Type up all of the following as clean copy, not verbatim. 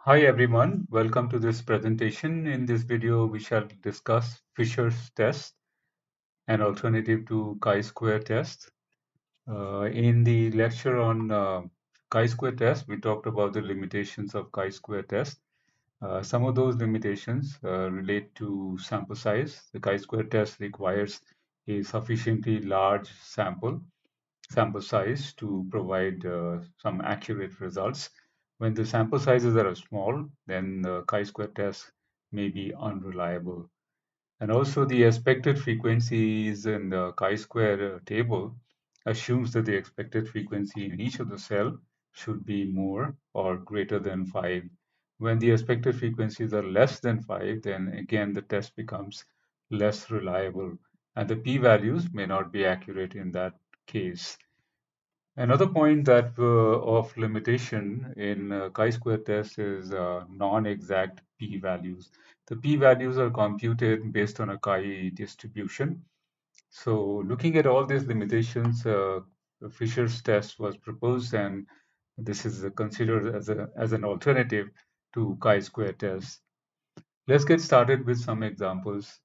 Hi everyone, welcome to this presentation. In this video, we shall discuss Fisher's test, an alternative to chi-square test. In the lecture on chi-square test, we talked about the limitations of chi-square test. Some of those limitations relate to sample size. The chi-square test requires a sufficiently large sample size to provide some accurate results. When the sample sizes are small, then the chi-square test may be unreliable. And also the expected frequencies in the chi-square table assumes that the expected frequency in each of the cell should be more or greater than 5. When the expected frequencies are less than 5, then again the test becomes less reliable and the p-values may not be accurate in that case. Another point that of limitation in chi-square test is non-exact p-values. The p-values are computed based on a chi distribution. So looking at all these limitations, Fisher's test was proposed, and this is considered as an alternative to chi-square test. Let's get started with some examples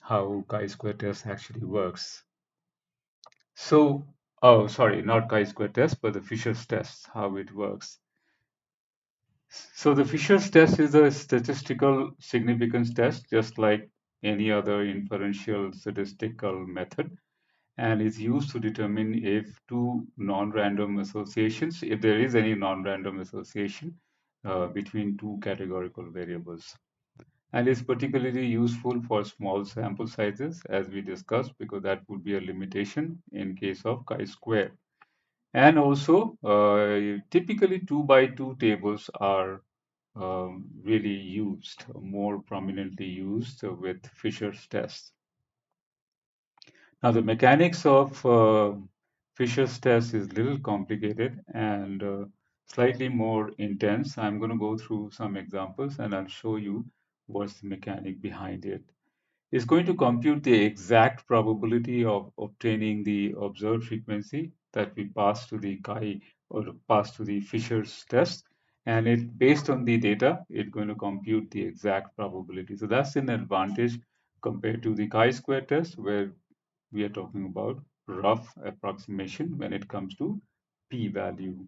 how chi-square test actually works. So, oh, sorry, not chi-square test, but the Fisher's test, how it works. So the Fisher's test is a statistical significance test, just like any other inferential statistical method, and is used to determine if two non-random associations, if there is any non-random association between two categorical variables. And is particularly useful for small sample sizes, as we discussed, because that would be a limitation in case of chi-square. And also, typically 2 by 2 tables are really used, more prominently used with Fisher's test. Now, the mechanics of Fisher's test is a little complicated and slightly more intense. I'm going to go through some examples and I'll show you what's the mechanic behind it. Is going to compute the exact probability of obtaining the observed frequency that we pass to the chi or pass to the Fisher's test. And it based on the data, it's going to compute the exact probability. So that's an advantage compared to the chi-square test, where we are talking about rough approximation when it comes to p-value.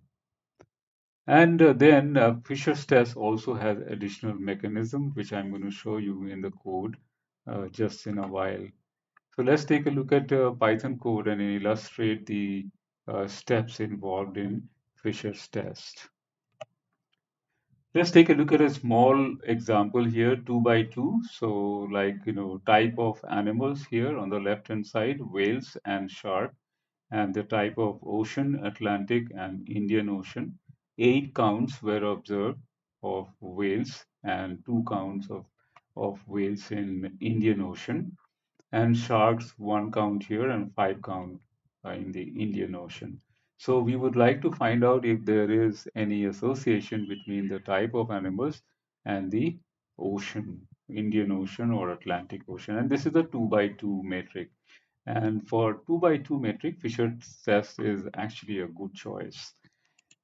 And then Fisher's test also has additional mechanism, which I'm going to show you in the code just in a while. So let's take a look at Python code and illustrate the steps involved in Fisher's test. Let's take a look at a small example here, 2 by 2. So like, type of animals here on the left-hand side, whales and shark, and the type of ocean, Atlantic and Indian Ocean. 8 counts were observed of whales and 2 counts of whales in Indian Ocean, and sharks 1 count here and 5 count in the Indian Ocean. So we would like to find out if there is any association between the type of animals and the ocean, Indian Ocean or Atlantic Ocean. And this is a 2 by 2 metric. And for 2 by 2 metric, Fisher's test is actually a good choice.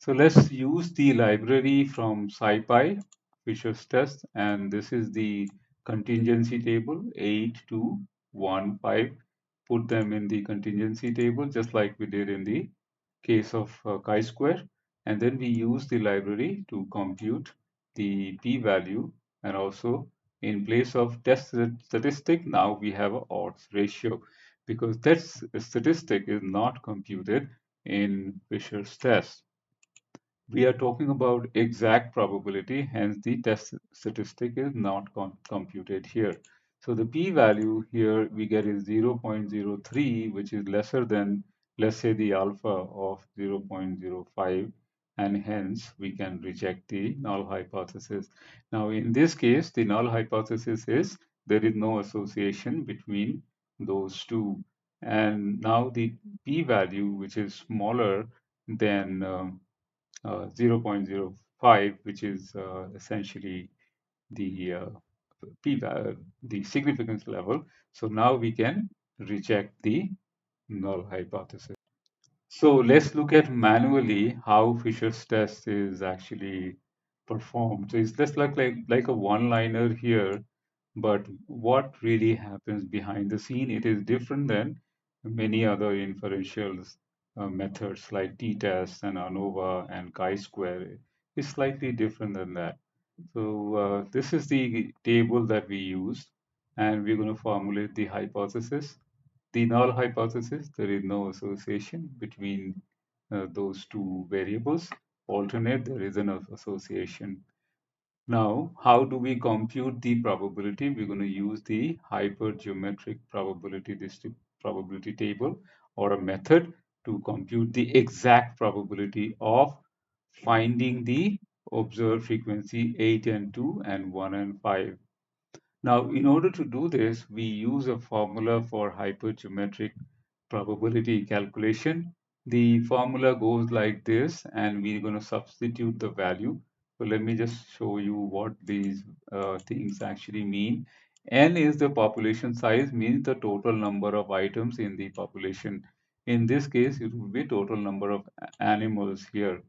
So let's use the library from SciPy, Fisher's test, and this is the contingency table 8, 2, 1, 5. Put them in the contingency table just like we did in the case of chi-square, and then we use the library to compute the p-value, and also in place of test statistic, now we have a odds ratio because that statistic is not computed in Fisher's test. We are talking about exact probability, hence the test statistic is not computed here. So the p-value here we get is 0.03, which is lesser than, let's say, the alpha of 0.05, and hence we can reject the null hypothesis. Now in this case, the null hypothesis is there is no association between those two. And now the p-value, which is smaller than 0.05, which is essentially the the significance level. So now we can reject the null hypothesis. So let's look at manually how Fisher's test is actually performed. So it's just like a one-liner here, but what really happens behind the scene, it is different than many other inferential methods like t-test and ANOVA and chi-square. It's slightly different than that. So this is the table that we use, and we're going to formulate the hypothesis. The null hypothesis, there is no association between those two variables. Alternate, there is an association. Now, how do we compute the probability? We're going to use the hypergeometric probability table or a method to compute the exact probability of finding the observed frequency 8 and 2 and 1 and 5. Now, in order to do this, we use a formula for hypergeometric probability calculation. The formula goes like this, and we're going to substitute the value. So let me just show you what these things actually mean. N is the population size, means the total number of items in the population. In this case, it will be total number of animals here.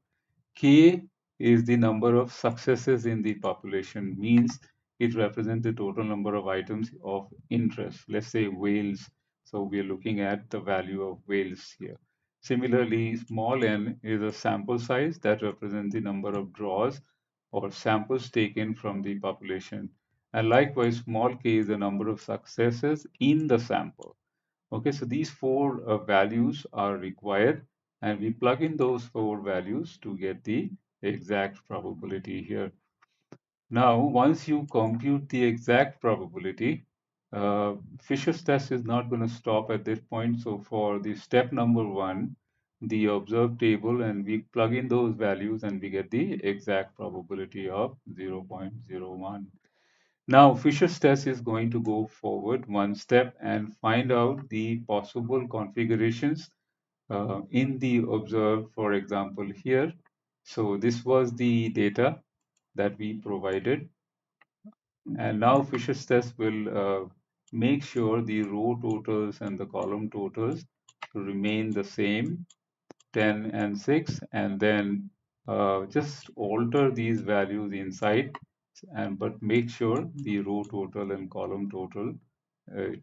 K is the number of successes in the population, means it represents the total number of items of interest. Let's say whales. So we are looking at the value of whales here. Similarly, small n is a sample size that represents the number of draws or samples taken from the population. And likewise, small k is the number of successes in the sample. Okay, so these four values are required, and we plug in those four values to get the exact probability here. Now, once you compute the exact probability, Fisher's test is not going to stop at this point. So for the step number one, the observed table, and we plug in those values and we get the exact probability of 0.01. Now, Fisher's test is going to go forward one step and find out the possible configurations in the observed, for example, here. So this was the data that we provided. And now Fisher's test will make sure the row totals and the column totals remain the same, 10 and 6, and then just alter these values inside, and but make sure the row total and column total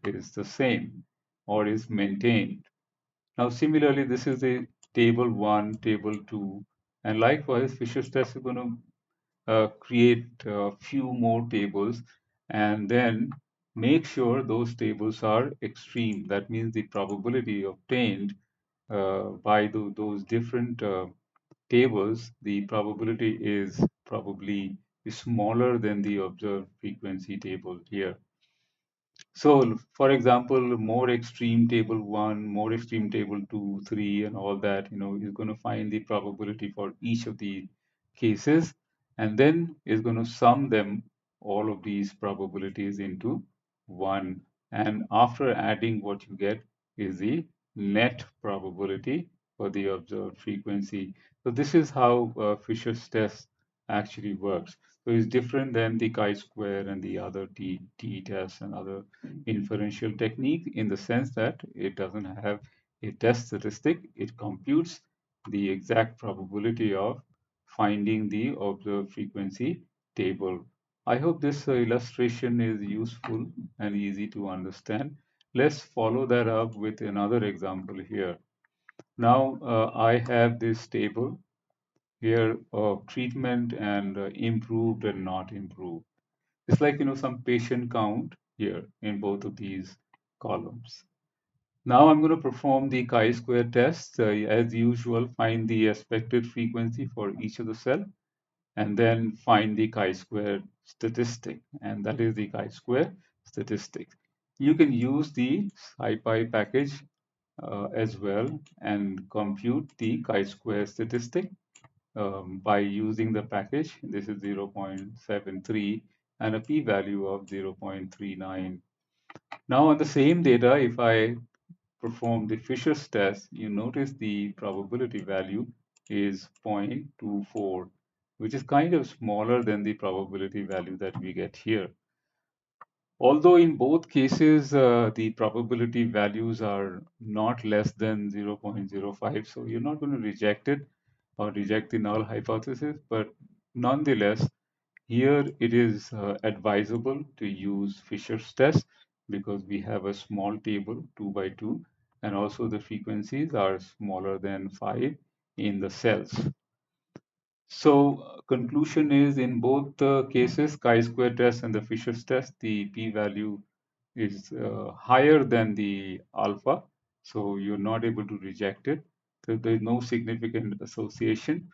is the same or is maintained. Now, similarly, this is the table 1, table 2, and likewise, Fisher's test is going to create a few more tables and then make sure those tables are extreme. That means the probability obtained by those different tables, the probability is probably smaller than the observed frequency table here. So, for example, more extreme table 1, more extreme table 2, 3, and all that, is going to find the probability for each of the cases, and then is going to sum them, all of these probabilities, into 1. And after adding, what you get is the net probability for the observed frequency. So this is how Fisher's test actually works. So it's different than the chi-square and the other t-tests and other inferential technique in the sense that it doesn't have a test statistic. It computes the exact probability of finding the observed frequency table. I hope this illustration is useful and easy to understand. Let's follow that up with another example here. Now I have this table here of treatment and improved and not improved. It's like, some patient count here in both of these columns. Now I'm going to perform the chi-square test. As usual, find the expected frequency for each of the cell and then find the chi-square statistic, and that is the chi-square statistic. You can use the SciPy package as well and compute the chi-square statistic by using the package. This is 0.73 and a p-value of 0.39. Now on the same data, if I perform the Fisher's test, you notice the probability value is 0.24, which is kind of smaller than the probability value that we get here. Although in both cases, the probability values are not less than 0.05, so you're not going to reject it or reject the null hypothesis, but nonetheless, here it is advisable to use Fisher's test because we have a small table 2 by 2 and also the frequencies are smaller than 5 in the cells. So conclusion is in both the cases, chi-square test and the Fisher's test, the p-value is higher than the alpha. So you're not able to reject it. So there's no significant association.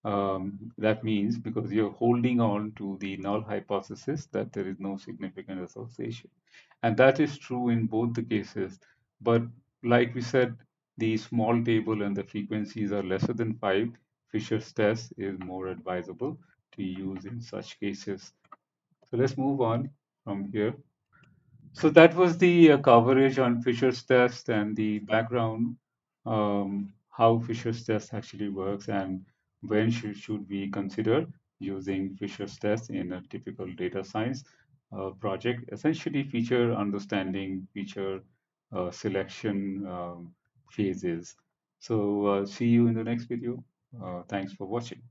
That means because you're holding on to the null hypothesis that there is no significant association. And that is true in both the cases. But like we said, the small table and the frequencies are lesser than 5. Fisher's test is more advisable to use in such cases. So let's move on from here. So that was the coverage on Fisher's test and the background, how Fisher's test actually works and when should we consider using Fisher's test in a typical data science project, essentially feature understanding, feature selection phases. So see you in the next video. Thanks for watching.